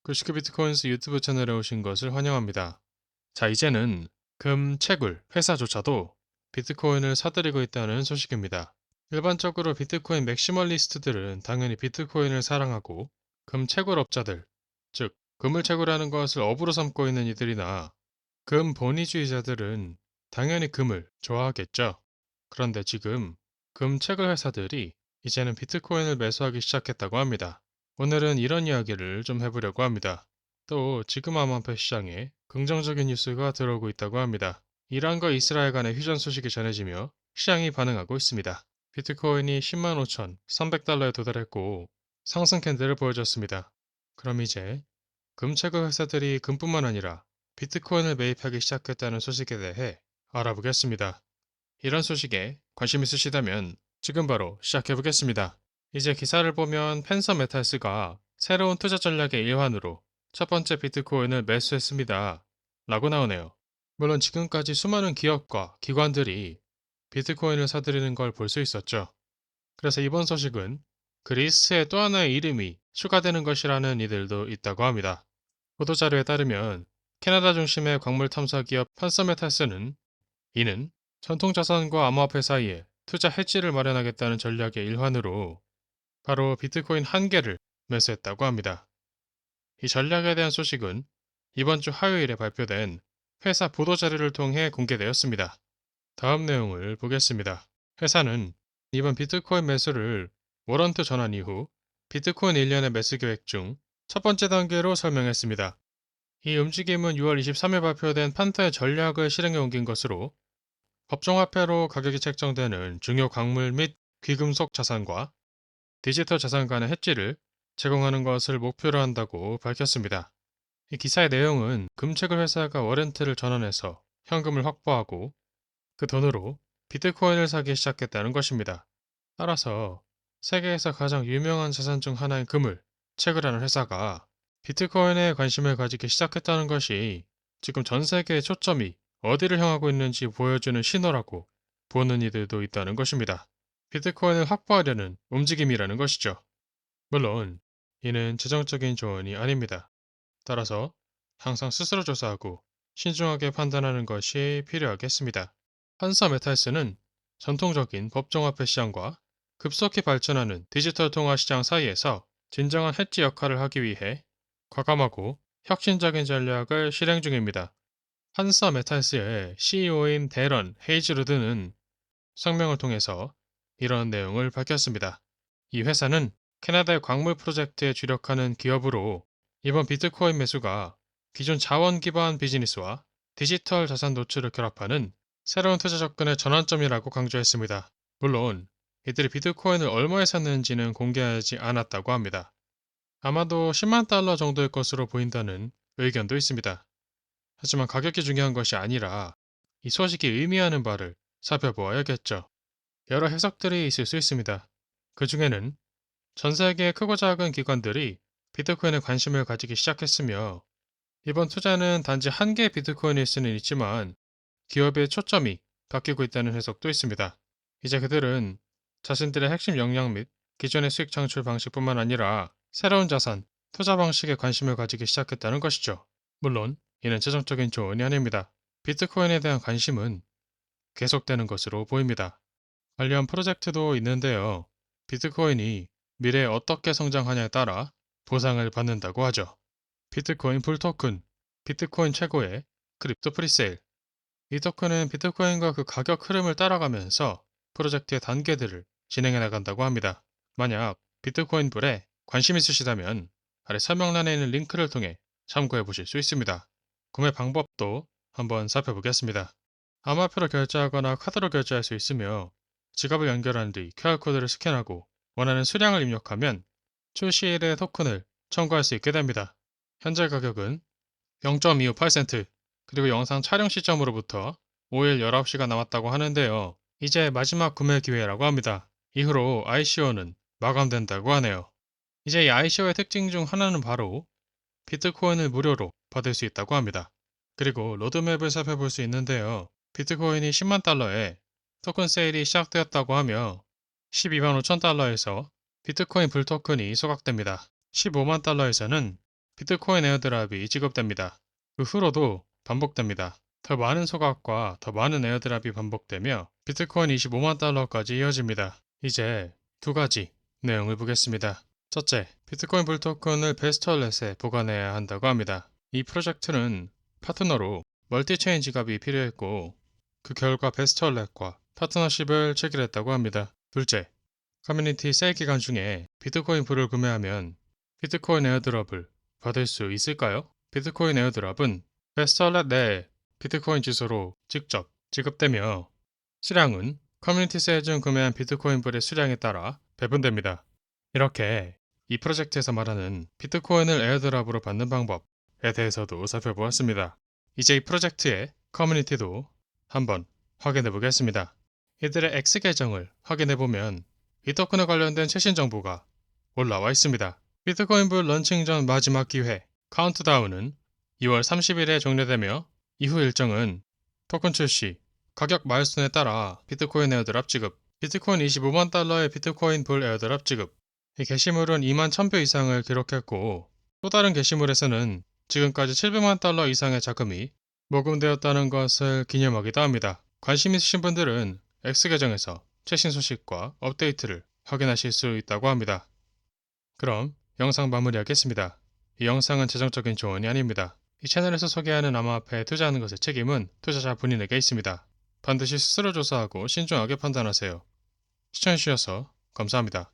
구시크 비트코인스 유튜브 채널에 오신 것을 환영합니다. 자, 이제는 금, 채굴, 회사조차도 비트코인을 사들이고 있다는 소식입니다. 일반적으로 비트코인 맥시멀리스트들은 당연히 비트코인을 사랑하고 금 채굴업자들, 즉 금을 채굴하는 것을 업으로 삼고 있는 이들이나 금 본위주의자들은 당연히 금을 좋아하겠죠. 그런데 지금 금 채굴 회사들이 이제는 비트코인을 매수하기 시작했다고 합니다. 오늘은 이런 이야기를 좀 해보려고 합니다. 또 지금 암호화폐 시장에 긍정적인 뉴스가 들어오고 있다고 합니다. 이란과 이스라엘 간의 휴전 소식이 전해지며 시장이 반응하고 있습니다. 비트코인이 105,300달러에 도달했고 상승 캔들을 보여줬습니다. 그럼 이제 금채굴 회사들이 금뿐만 아니라 비트코인을 매입하기 시작했다는 소식에 대해 알아보겠습니다. 이런 소식에 관심 있으시다면 지금 바로 시작해보겠습니다. 이제 기사를 보면 펜서 메탈스가 새로운 투자 전략의 일환으로 첫 번째 비트코인을 매수했습니다. 라고 나오네요. 물론 지금까지 수많은 기업과 기관들이 비트코인을 사들이는 걸 볼 수 있었죠. 그래서 이번 소식은 그리스의 또 하나의 이름이 추가되는 것이라는 이들도 있다고 합니다. 보도자료에 따르면 캐나다 중심의 광물 탐사 기업 판서메탈스는 이는 전통자산과 암호화폐 사이에 투자 해지를 마련하겠다는 전략의 일환으로 바로 비트코인 한 개를 매수했다고 합니다. 이 전략에 대한 소식은 이번 주 화요일에 발표된 회사 보도자료를 통해 공개되었습니다. 다음 내용을 보겠습니다. 회사는 이번 비트코인 매수를 워런트 전환 이후 비트코인 1년의 매수 계획 중 첫 번째 단계로 설명했습니다. 이 움직임은 6월 23일 발표된 판터의 전략을 실행에 옮긴 것으로 법정화폐로 가격이 책정되는 중요 광물 및 귀금속 자산과 디지털 자산 간의 해지를 제공하는 것을 목표로 한다고 밝혔습니다. 이 기사의 내용은 금채굴 회사가 워렌트를 전환해서 현금을 확보하고 그 돈으로 비트코인을 사기 시작했다는 것입니다. 따라서 세계에서 가장 유명한 자산 중 하나인 금을 채굴하는 회사가 비트코인에 관심을 가지기 시작했다는 것이 지금 전 세계의 초점이 어디를 향하고 있는지 보여주는 신호라고 보는 이들도 있다는 것입니다. 비트코인을 확보하려는 움직임이라는 것이죠. 물론 이는 재정적인 조언이 아닙니다. 따라서 항상 스스로 조사하고 신중하게 판단하는 것이 필요하겠습니다. 한사 메탈스는 전통적인 법정화폐 시장과 급속히 발전하는 디지털 통화 시장 사이에서 진정한 해지 역할을 하기 위해 과감하고 혁신적인 전략을 실행 중입니다. 한사 메탈스의 CEO인 데런 헤이즈루드는 성명을 통해서 이런 내용을 밝혔습니다. 이 회사는 캐나다의 광물 프로젝트에 주력하는 기업으로 이번 비트코인 매수가 기존 자원 기반 비즈니스와 디지털 자산 노출을 결합하는 새로운 투자 접근의 전환점이라고 강조했습니다. 물론 이들이 비트코인을 얼마에 샀는지는 공개하지 않았다고 합니다. 아마도 10만 달러 정도일 것으로 보인다는 의견도 있습니다. 하지만 가격이 중요한 것이 아니라 이 소식이 의미하는 바를 살펴보아야겠죠. 여러 해석들이 있을 수 있습니다. 그 중에는 전 세계의 크고 작은 기관들이 비트코인에 관심을 가지기 시작했으며 이번 투자는 단지 한 개의 비트코인일 수는 있지만 기업의 초점이 바뀌고 있다는 해석도 있습니다. 이제 그들은 자신들의 핵심 역량 및 기존의 수익 창출 방식뿐만 아니라 새로운 자산, 투자 방식에 관심을 가지기 시작했다는 것이죠. 물론 이는 최종적인 조언이 아닙니다. 비트코인에 대한 관심은 계속되는 것으로 보입니다. 관련 프로젝트도 있는데요. 비트코인이 미래에 어떻게 성장하냐에 따라 보상을 받는다고 하죠. 비트코인 불토큰, 비트코인 최고의 크립토 프리세일. 이 토큰은 비트코인과 그 가격 흐름을 따라가면서 프로젝트의 단계들을 진행해 나간다고 합니다. 만약 비트코인 불에 관심 있으시다면 아래 설명란에 있는 링크를 통해 참고해 보실 수 있습니다. 구매 방법도 한번 살펴보겠습니다. 암호화폐로 결제하거나 카드로 결제할 수 있으며 지갑을 연결한 뒤 QR코드를 스캔하고 원하는 수량을 입력하면 출시일의 토큰을 청구할 수 있게 됩니다. 현재 가격은 0.258센트, 그리고 영상 촬영 시점으로부터 5일 19시가 남았다고 하는데요. 이제 마지막 구매 기회라고 합니다. 이후로 ICO는 마감된다고 하네요. 이제 이 ICO의 특징 중 하나는 바로 비트코인을 무료로 받을 수 있다고 합니다. 그리고 로드맵을 살펴볼 수 있는데요. 비트코인이 10만 달러에 토큰 세일이 시작되었다고 하며 12만 5천 달러에서 비트코인 불토큰이 소각됩니다. 15만 달러에서는 비트코인 에어드랍이 지급됩니다. 그 후로도 반복됩니다. 더 많은 소각과 더 많은 에어드랍이 반복되며 비트코인 25만 달러까지 이어집니다. 이제 두 가지 내용을 보겠습니다. 첫째, 비트코인 불토큰을 베스트월렛에 보관해야 한다고 합니다. 이 프로젝트는 파트너로 멀티체인 지갑이 필요했고 그 결과 베스트월렛과 파트너십을 체결했다고 합니다. 둘째, 커뮤니티 세일 기간 중에 비트코인 불을 구매하면 비트코인 에어드랍을 받을 수 있을까요? 비트코인 에어드랍은 베스트월렛 내 비트코인 주소로 직접 지급되며 수량은 커뮤니티 세일 중 구매한 비트코인 불의 수량에 따라 배분됩니다. 이렇게 이 프로젝트에서 말하는 비트코인을 에어드랍으로 받는 방법에 대해서도 살펴보았습니다. 이제 이 프로젝트의 커뮤니티도 한번 확인해 보겠습니다. 이들의 X 계정을 확인해 보면 이 토큰에 관련된 최신 정보가 올라와 있습니다. 비트코인 불 런칭 전 마지막 기회 카운트다운은 2월 30일에 종료되며 이후 일정은 토큰 출시, 가격 마일스톤에 따라 비트코인 에어드랍 지급, 비트코인 25만 달러의 비트코인 불 에어드랍 지급. 이 게시물은 2만 1000표 이상을 기록했고 또 다른 게시물에서는 지금까지 700만 달러 이상의 자금이 모금되었다는 것을 기념하기도 합니다. 관심 있으신 분들은 X 계정에서 최신 소식과 업데이트를 확인하실 수 있다고 합니다. 그럼 영상 마무리하겠습니다. 이 영상은 재정적인 조언이 아닙니다. 이 채널에서 소개하는 암호화폐에 투자하는 것의 책임은 투자자 본인에게 있습니다. 반드시 스스로 조사하고 신중하게 판단하세요. 시청해주셔서 감사합니다.